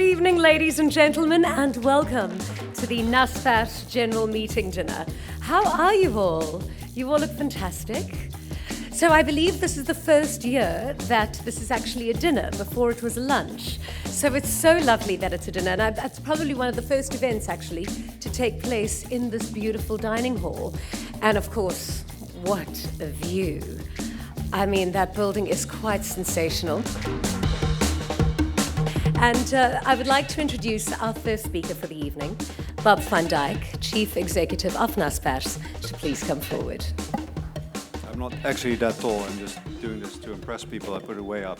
evening, ladies and gentlemen, and welcome to the Naspers General Meeting Dinner. How are you all? You all look fantastic. So I believe this is the first year that this is actually a dinner. Before it was a lunch. So it's so lovely that it's a dinner, and that's probably one of the first events, actually, to take place in this beautiful dining hall. And of course, what a view. I mean, that building is quite sensational. And I would like to introduce our first speaker for the evening, Bob van Dijk, Chief Executive of Naspers, to please come forward. I'm not actually that tall, I'm just doing this to impress people. I put it way up.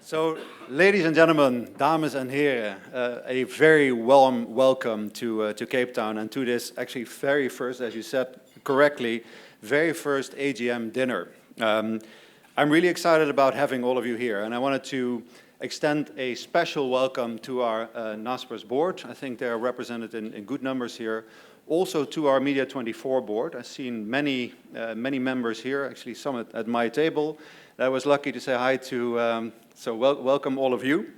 So, ladies and gentlemen, dames en heren, a very warm welcome to Cape Town and to this actually very first, as you said correctly, very first AGM dinner. I'm really excited about having all of you here, and I wanted to extend a special welcome to our Naspers board. I think they are represented in good numbers here. Also to our Media 24 board. I've seen many members here, actually some at my table. I was lucky to say hi to, so welcome all of you.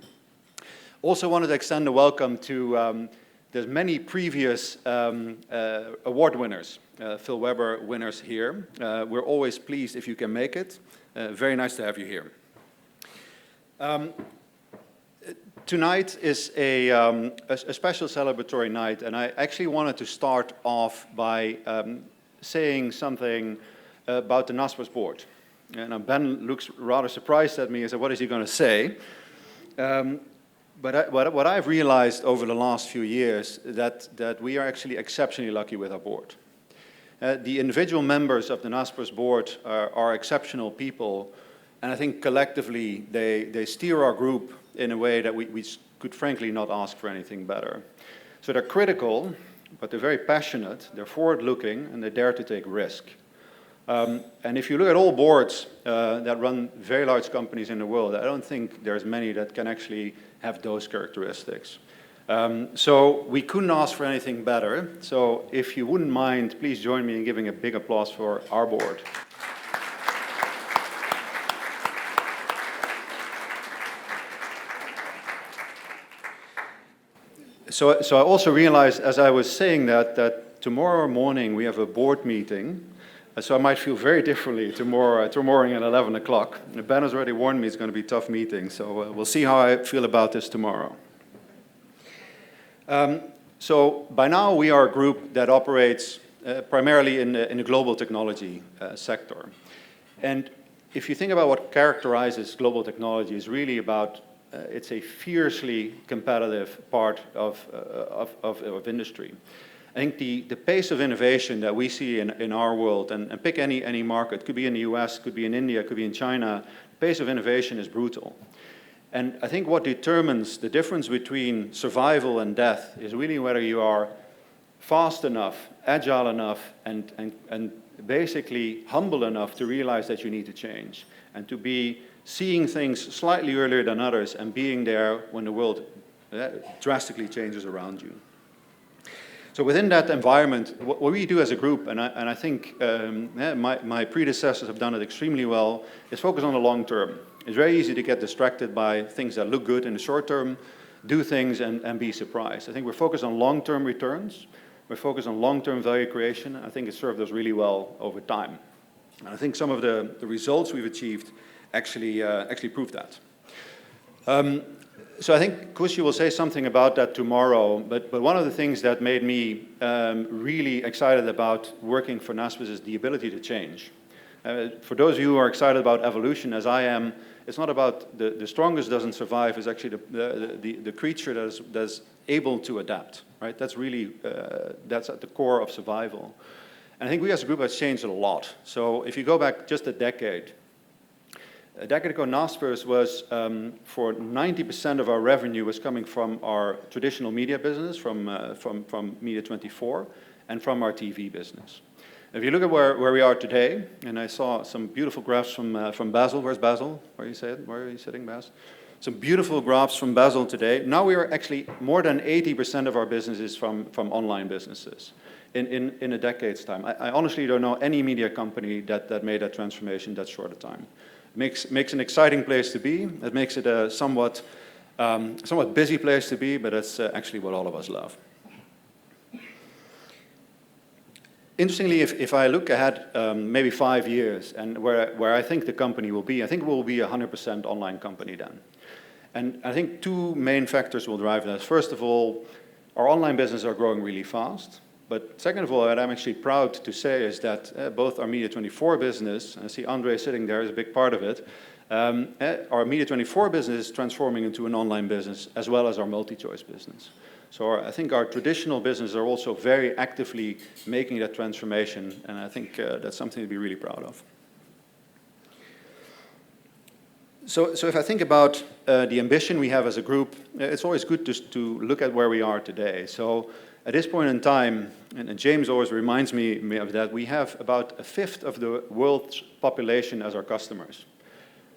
Also wanted to extend a welcome to there's many previous award winners, Phil Weber winners here. We're always pleased if you can make it. Very nice to have you here. Tonight is a special celebratory night, and I actually wanted to start off by saying something about the Naspers board. And Ben looks rather surprised at me and said, what is he going to say? But what I've realized over the last few years that we are actually exceptionally lucky with our board. The individual members of the Naspers board are exceptional people, and I think collectively they steer our group in a way that we could frankly not ask for anything better. So they're critical, but they're very passionate, they're forward-looking, and they dare to take risk. And if you look at all boards that run very large companies in the world, I don't think there's many that can actually have those characteristics. So we couldn't ask for anything better. So if you wouldn't mind, please join me in giving a big applause for our board. So I also realized as I was saying that tomorrow morning we have a board meeting. So I might feel very differently tomorrow morning at 11 o'clock. Ben has already warned me it's going to be a tough meeting, so we'll see how I feel about this tomorrow. So by now we are a group that operates primarily in the global technology sector. And if you think about what characterizes global technology, it's really about it's a fiercely competitive part of industry. I think the pace of innovation that we see in our world, and pick any market, could be in the US, could be in India, could be in China, the pace of innovation is brutal. And I think what determines the difference between survival and death is really whether you are fast enough, agile enough, and basically humble enough to realize that you need to change, and to be seeing things slightly earlier than others and being there when the world drastically changes around you. So within that environment, what we do as a group, and I think my predecessors have done it extremely well, is focus on the long term. It's very easy to get distracted by things that look good in the short term, do things and be surprised. I think we're focused on long-term returns. We're focused on long-term value creation. I think it served us really well over time. And I think some of the results we've achieved actually prove that. So I think Kushi will say something about that tomorrow, but one of the things that made me really excited about working for Naspers is the ability to change. For those of you who are excited about evolution, as I am, it's not about the strongest doesn't survive, it's actually the creature that's able to adapt, right? That's really, that's at the core of survival. And I think we as a group has changed a lot. So if you go back just a decade ago, Naspers was, for 90% of our revenue was coming from our traditional media business, from Media 24, and from our TV business. If you look at where we are today, and I saw some beautiful graphs from Basil. Where's Basil? Where are you sitting, Bas? Some beautiful graphs from Basil today. Now we are actually more than 80% of our business is from online businesses in a decade's time. I honestly don't know any media company that made that transformation that short a time. Makes an exciting place to be. It makes it a somewhat Somewhat busy place to be, but it's actually what all of us love. Interestingly, if I look ahead maybe 5 years and where I think the company will be, I think we'll be a 100% online company then. And I think two main factors will drive that. First of all, our online business are growing really fast. But second of all, what I'm actually proud to say is that both our Media24 business, and I see Andre sitting there, is a big part of it, our Media24 business is transforming into an online business as well as our multi-choice business. So I think our traditional businesses are also very actively making that transformation, and I think that's something to be really proud of. So if I think about the ambition we have as a group, it's always good to look at where we are today. So at this point in time, and James always reminds me of that, we have about a fifth of the world's population as our customers.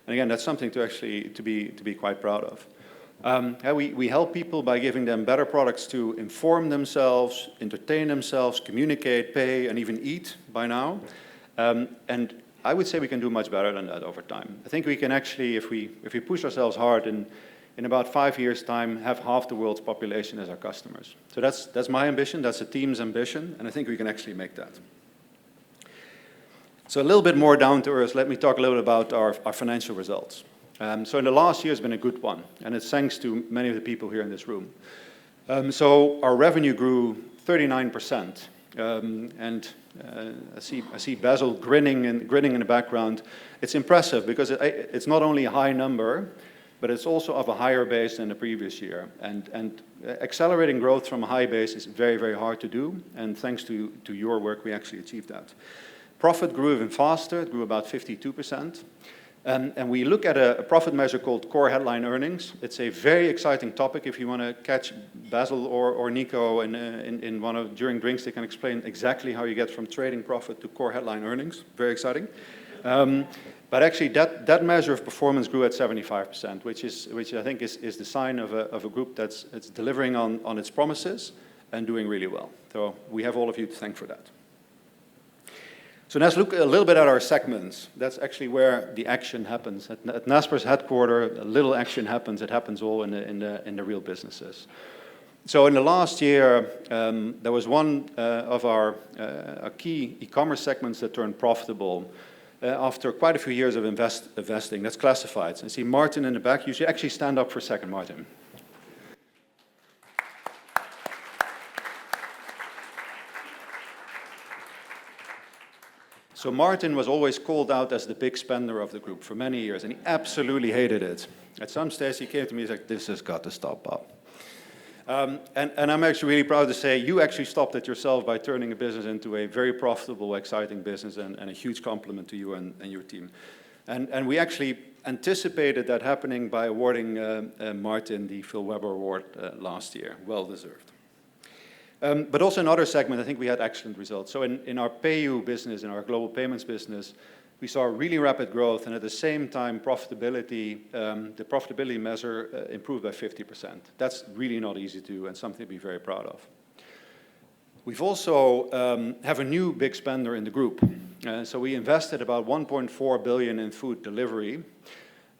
And again, that's something to be quite proud of. We help people by giving them better products to inform themselves, entertain themselves, communicate, pay, and even eat by now. And I would say we can do much better than that over time. I think we can actually, if we push ourselves hard, in about 5 years' time, have half the world's population as our customers. So that's my ambition, that's the team's ambition, and I think we can actually make that. So a little bit more down to earth, let me talk a little bit about our financial results. So in the last year has been a good one, and it's thanks to many of the people here in this room. So our revenue grew 39%, and I see Basil grinning in the background. It's impressive because it's not only a high number, but it's also of a higher base than the previous year. And accelerating growth from a high base is very, very hard to do, and thanks to your work, we actually achieved that. Profit grew even faster, it grew about 52%. And we look at a profit measure called core headline earnings. It's a very exciting topic. If you want to catch Basil or Nico during drinks, they can explain exactly how you get from trading profit to core headline earnings. Very exciting. But actually, that measure of performance grew at 75%, which I think is the sign of a group that's delivering on its promises and doing really well. So we have all of you to thank for that. So let's look a little bit at our segments. That's actually where the action happens. At Naspers headquarters, a little action happens. It happens all in the real businesses. So in the last year, there was one of our key e-commerce segments that turned profitable after quite a few years of investing. That's classifieds. I see Martin in the back. You should actually stand up for a second, Martin. So Martin was always called out as the big spender of the group for many years, and he absolutely hated it. At some stage, he came to me and said, "This has got to stop, Bob." And I'm actually really proud to say you actually stopped it yourself by turning a business into a very profitable, exciting business, and a huge compliment to you and your team. And we actually anticipated that happening by awarding Martin the Phil Weber Award last year. Well deserved. But also in other segments, I think we had excellent results. So in our PayU business, in our global payments business, we saw really rapid growth, and at the same time, profitability, the profitability measure improved by 50%. That's really not easy to do and something to be very proud of. We've also have a new big spender in the group. So we invested about 1.4 billion in food delivery.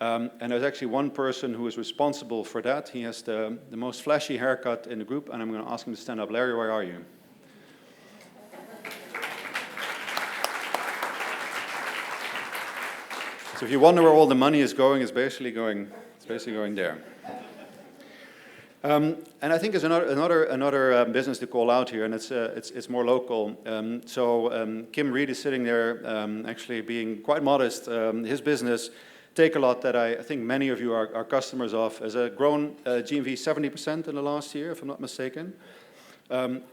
And there's actually one person who is responsible for that. He has the most flashy haircut in the group, and I'm going to ask him to stand up. Larry, where are you? So if you wonder where all the money is going, it's basically going there. And I think there's another business to call out here, and it's more local. So Kim Reed is sitting there, actually being quite modest. His business, Takealot, that I think many of you are customers of, has grown GMV 70% in the last year, if I'm not mistaken.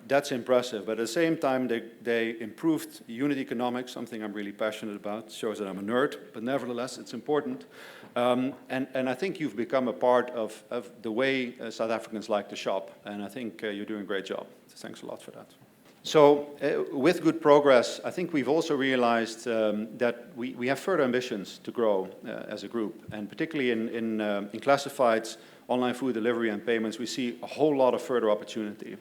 That's impressive. But at the same time, they improved unit economics, something I'm really passionate about. Shows that I'm a nerd, but nevertheless, it's important. And I think you've become a part of the way South Africans like to shop, and I think you're doing a great job. So thanks a lot for that. So with good progress, I think we've also realized that we have further ambitions to grow as a group, and particularly in classifieds, online food delivery and payments, we see a whole lot of further opportunity.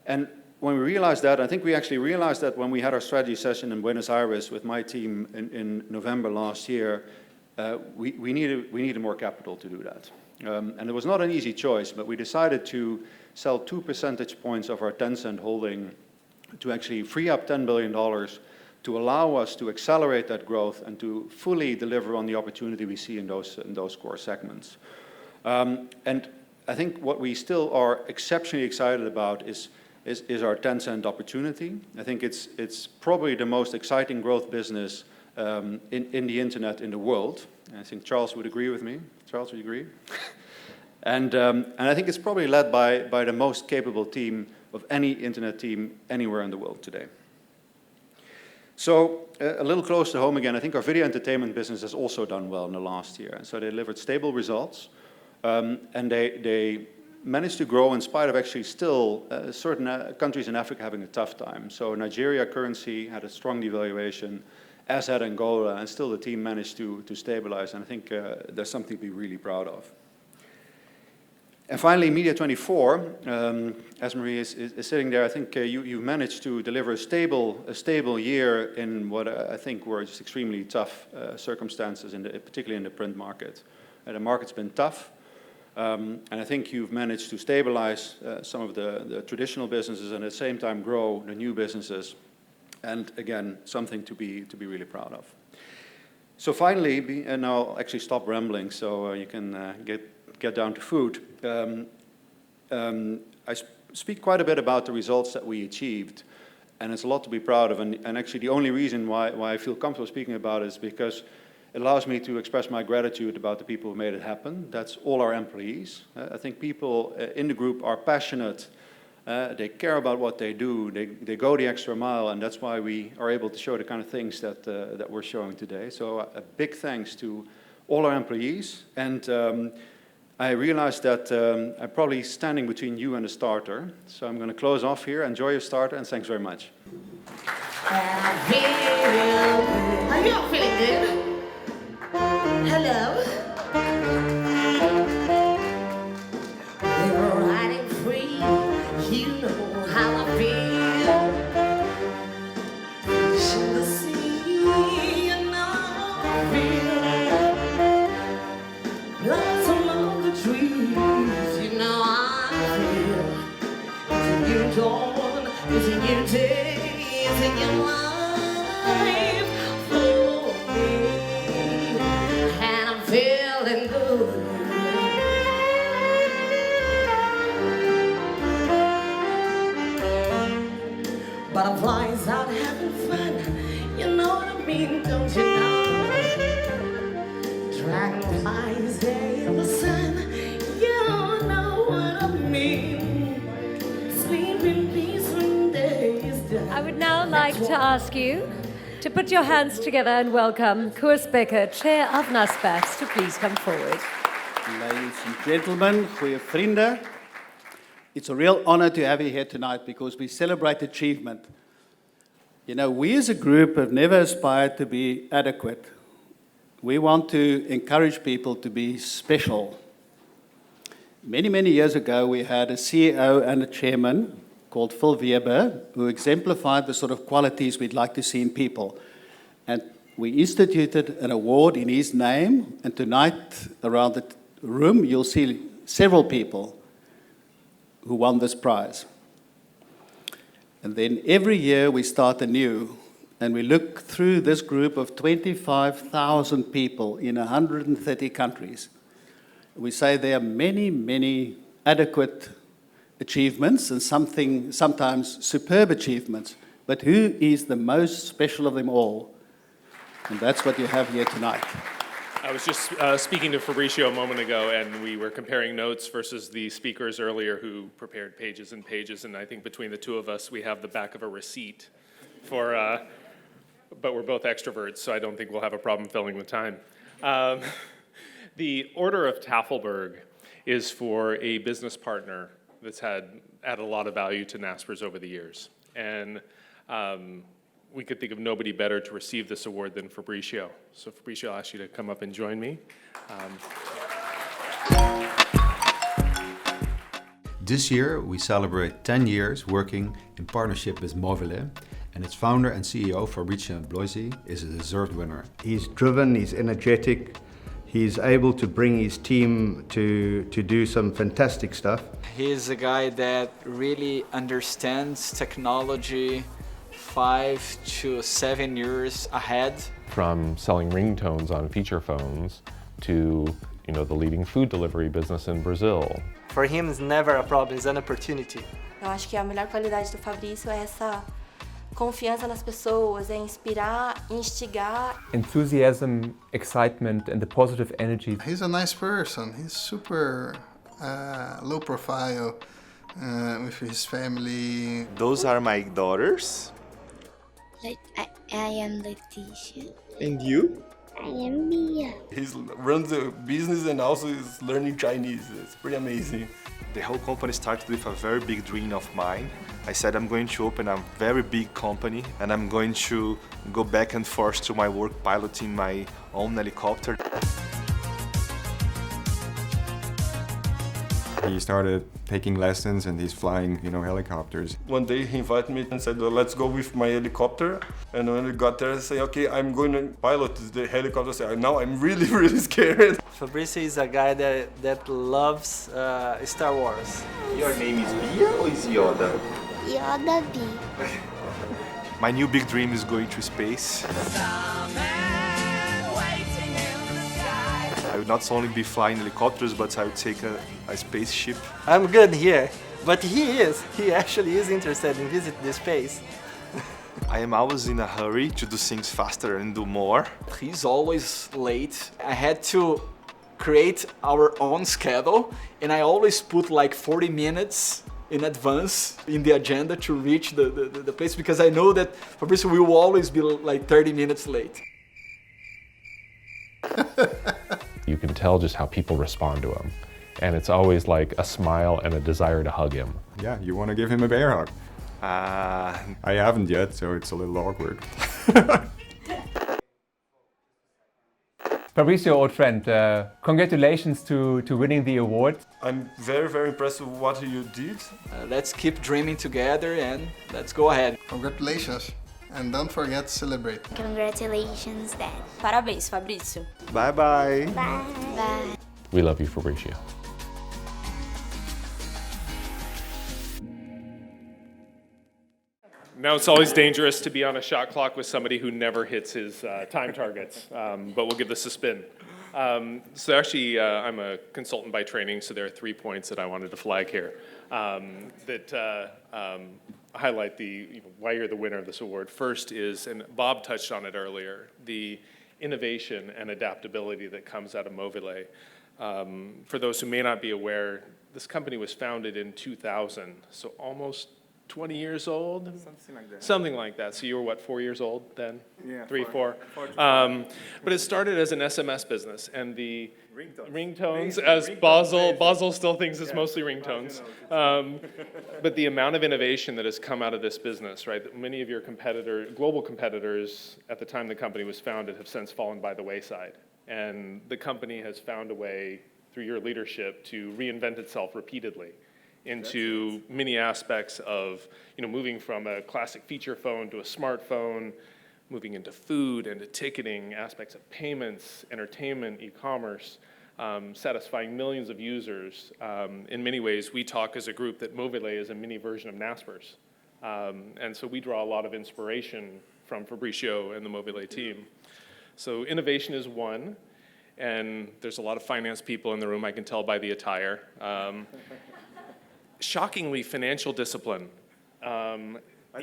And when we realized that, I think we actually realized that when we had our strategy session in Buenos Aires with my team in November last year, we needed more capital to do that. And it was not an easy choice, but we decided to sell 2 percentage points of our Tencent holding to actually free up $10 billion to allow us to accelerate that growth and to fully deliver on the opportunity we see in those core segments. And I think what we still are exceptionally excited about is our Tencent opportunity. I think it's probably the most exciting growth business in the internet in the world. And I think Charles would agree with me. Charles, would you agree? And I think it's probably led by the most capable team of any internet team anywhere in the world today. So a little close to home again, I think our video entertainment business has also done well in the last year. And so they delivered stable results, and they managed to grow in spite of actually still certain countries in Africa having a tough time. So Nigeria currency had a strong devaluation, as had Angola, and still the team managed to stabilize. And I think there's something to be really proud of. And finally, Media24, as Marie is sitting there, I think you managed to deliver a stable year in what I think were just extremely tough circumstances, particularly in the print market. The market's been tough, and I think you've managed to stabilize some of the traditional businesses and at the same time grow the new businesses. And again, something to be really proud of. So finally, and I'll actually stop rambling so you can get down to food. I speak quite a bit about the results that we achieved, and it's a lot to be proud of. And actually, the only reason why I feel comfortable speaking about it is because it allows me to express my gratitude about the people who made it happen. That's all our employees. I think people in the group are passionate. They care about what they do. They go the extra mile, and that's why we are able to show the kind of things that we're showing today. So a big thanks to all our employees. And I realized that I'm probably standing between you and the starter. So I'm going to close off here. Enjoy your starter, and thanks very much. Are you all feeling good? Hello? We're riding free. You know how I feel. Fish in the sea, you know how I feel. Blossom on the trees, you know how I feel. Is it your dawn? Is it your day? Is it your life for me? And I'm feeling good. Butterflies out having fun, you know what I mean, don't you know? Dragonflies day in the sun, you know what I mean. Sleep in peace when day is done. I would now like to ask you to put your hands together and welcome Koos Becker, Chair of Naspers, to please come forward. Ladies and gentlemen, goeie vrienden. It's a real honor to have you here tonight because we celebrate achievement. You know, we as a group have never aspired to be adequate. We want to encourage people to be special. Many, many years ago, we had a CEO and a chairman called Phil Weber, who exemplified the sort of qualities we'd like to see in people. And we instituted an award in his name, and tonight around the room, you'll see several people who won this prize. And then every year we start anew, and we look through this group of 25,000 people in 130 countries. We say there are many, many adequate achievements and sometimes superb achievements, but who is the most special of them all? And that's what you have here tonight. I was just speaking to Fabrizio a moment ago, and we were comparing notes versus the speakers earlier who prepared pages and pages, and I think between the two of us, we have the back of a receipt for, but we're both extroverts, so I don't think we'll have a problem filling the time. The Order of Tafelberg is for a business partner that's added a lot of value to Naspers over the years. And we could think of nobody better to receive this award than Fabrizio. So Fabrizio, I'll ask you to come up and join me. This year, we celebrate 10 years working in partnership with Mobile, and its founder and CEO, Fabrizio Bloisis, is a deserved winner. He's driven, he's energetic, He's able to bring his team to do some fantastic stuff. He's a guy that really understands technology 5 to 7 years ahead. From selling ringtones on feature phones to, the leading food delivery business in Brazil. For him, it's never a problem, it's an opportunity. Eu acho que a melhor qualidade do Fabrício é essa confiança nas pessoas, é inspirar, instigar. Enthusiasm, excitement and the positive energy. He's a nice person. He's super low profile with his family. Those are my daughters. I am Leticia. And you? I am Mia. He runs the business and also is learning Chinese. It's pretty amazing. The whole company started with a very big dream of mine. I said I'm going to open a very big company and I'm going to go back and forth to my work piloting my own helicopter. He started taking lessons and he's flying, helicopters. One day he invited me and said, let's go with my helicopter. And when we got there, I said, okay, I'm going to pilot the helicopter. I said, now I'm really, really scared. Fabrizio is a guy that loves Star Wars. Your name is Bia or is Yoda? Yoda B. My new big dream is going to space. I would not only be flying helicopters, but I would take a spaceship. I'm good here, but he actually is interested in visiting the space. I am always in a hurry to do things faster and do more. He's always late. I had to create our own schedule, and I always put like 40 minutes in advance in the agenda to reach the place, because I know that Fabrizio will always be like 30 minutes late. You can tell just how people respond to him. And it's always like a smile and a desire to hug him. Yeah, you want to give him a bear hug. I haven't yet, so it's a little awkward. Fabrizio, old friend, congratulations to winning the award. I'm very, very impressed with what you did. Let's keep dreaming together and let's go ahead. Congratulations. And don't forget to celebrate. Congratulations, Dad. Parabéns, Fabrício. Bye-bye. Bye. Bye. We love you, Fabrizio. Now it's always dangerous to be on a shot clock with somebody who never hits his time targets, but we'll give this a spin. So actually, I'm a consultant by training, so there are 3 points that I wanted to flag here that highlight why you're the winner of this award. First is, and Bob touched on it earlier, the innovation and adaptability that comes out of Mobile. For those who may not be aware, this company was founded in 2000, so almost 20 years old? Something like that. Something like that. So you were what, 4 years old then? Yeah, 3, 4. 4. But it started as an SMS business, and the ringtones, as Basel still thinks it's mostly ringtones. But the amount of innovation that has come out of this business, right? That many of your global competitors at the time the company was founded have since fallen by the wayside. And the company has found a way, through your leadership, to reinvent itself repeatedly into many aspects of, moving from a classic feature phone to a smartphone, moving into food, into ticketing, aspects of payments, entertainment, e-commerce, satisfying millions of users. In many ways, we talk as a group that Mobile is a mini version of Naspers. And so we draw a lot of inspiration from Fabrizio and the Mobile team. So innovation is one, and there's a lot of finance people in the room, I can tell by the attire. Shockingly, financial discipline. I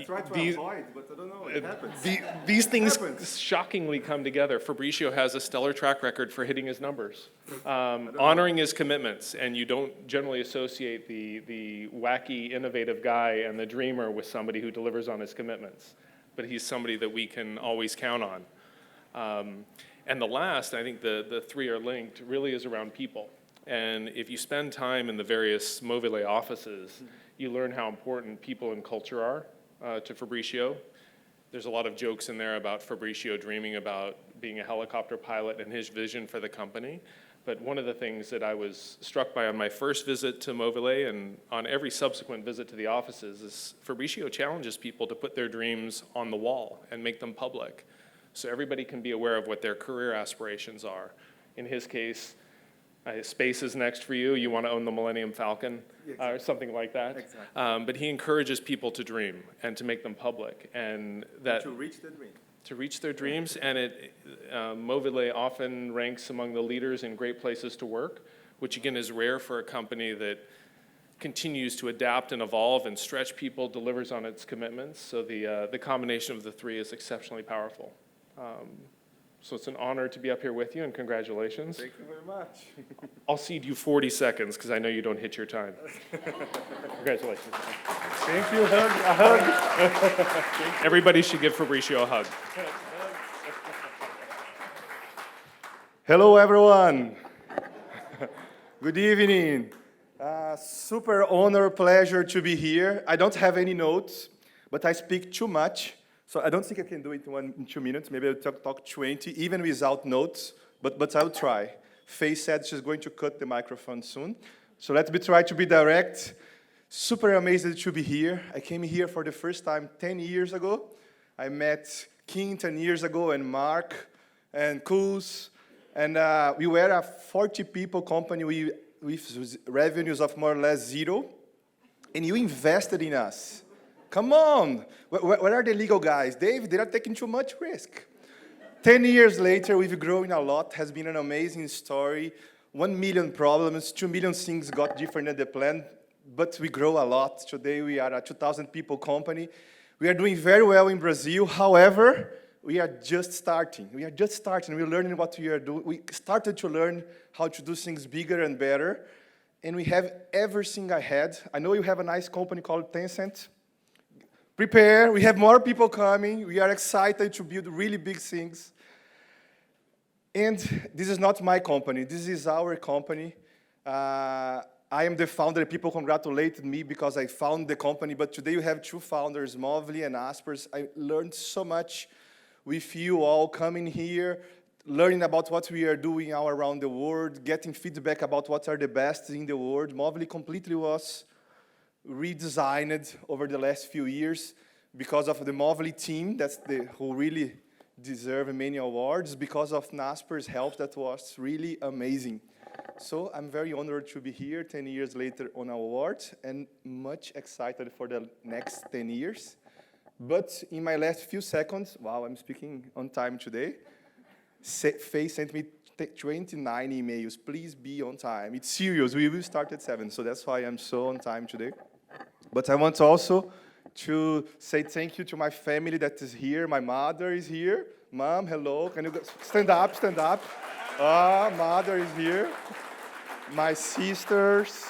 tried to avoid, but I don't know, it happens. These things shockingly come together. Fabrizio has a stellar track record for hitting his numbers, honoring his commitments, and you don't generally associate the wacky, innovative guy and the dreamer with somebody who delivers on his commitments. But he's somebody that we can always count on. And the last, I think the three are linked, really is around people. And if you spend time in the various Mobile offices, you learn how important people and culture are to Fabrizio. There's a lot of jokes in there about Fabrizio dreaming about being a helicopter pilot and his vision for the company. But one of the things that I was struck by on my first visit to Mobile and on every subsequent visit to the offices is Fabrizio challenges people to put their dreams on the wall and make them public, so everybody can be aware of what their career aspirations are. In his case, space is next for you. You want to own the Millennium Falcon or something like that. Exactly. But he encourages people to dream and to make them public, and that To reach the dream. to reach their dreams. And Movile often ranks among the leaders in great places to work, which again is rare for a company that continues to adapt and evolve and stretch people, delivers on its commitments. So the combination of the three is exceptionally powerful. So it's an honor to be up here with you, and congratulations. Thank you very much. I'll cede you 40 seconds because I know you don't hit your time. Congratulations. Thank you. A hug. Everybody should give Fabrizio a hug. Hello, everyone. Good evening. Super honor, pleasure to be here. I don't have any notes, but I speak too much. So I don't think I can do it in 2 minutes. Maybe I'll talk 20, even without notes, but I'll try. Faye said she's going to cut the microphone soon. So let me try to be direct. Super amazed to be here. I came here for the first time 10 years ago. I met King 10 years ago, and Mark, and Koos. And we were a 40 people company with revenues of more or less zero. And you invested in us. Come on, where are the legal guys? Dave, they're taking too much risk. 10 years later, we've grown a lot, has been an amazing story. 1 million problems, 2 million things got different than the plan, but we grow a lot. Today, we are a 2,000 people company. We are doing very well in Brazil. However, we are just starting. We're learning what we are doing. We started to learn how to do things bigger and better, and we have everything ahead. I know you have a nice company called Tencent. Prepare, we have more people coming. We are excited to build really big things. And this is not my company, this is our company. I am the founder. People congratulated me because I founded the company, but today we have two founders, Movile and Naspers. I learned so much with you all coming here, learning about what we are doing all around the world, getting feedback about what are the best in the world. Movile completely was redesigned over the last few years because of the Movile team, who really deserve many awards, because of Naspers' help that was really amazing. So I'm very honored to be here 10 years later on awards, and much excited for the next 10 years. But in my last few seconds, wow, I'm speaking on time today, Faye sent me 29 emails. Please be on time. It's serious. We will start at 7, so that's why I'm so on time today. But I want also to say thank you to my family that is here. My mother is here. Mom, hello. Can you stand up, stand up. Mother is here. My sisters,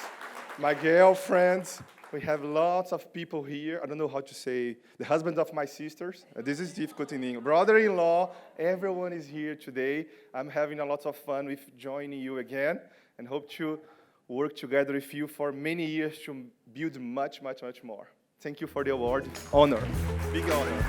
my girlfriends. We have lots of people here. I don't know how to say, the husband of my sisters. This is difficult in English. Brother-in-law, everyone is here today. I'm having a lot of fun with joining you again, and hope to work together with you for many years to build much, much, much more. Thank you for the award. Honor. Big honor.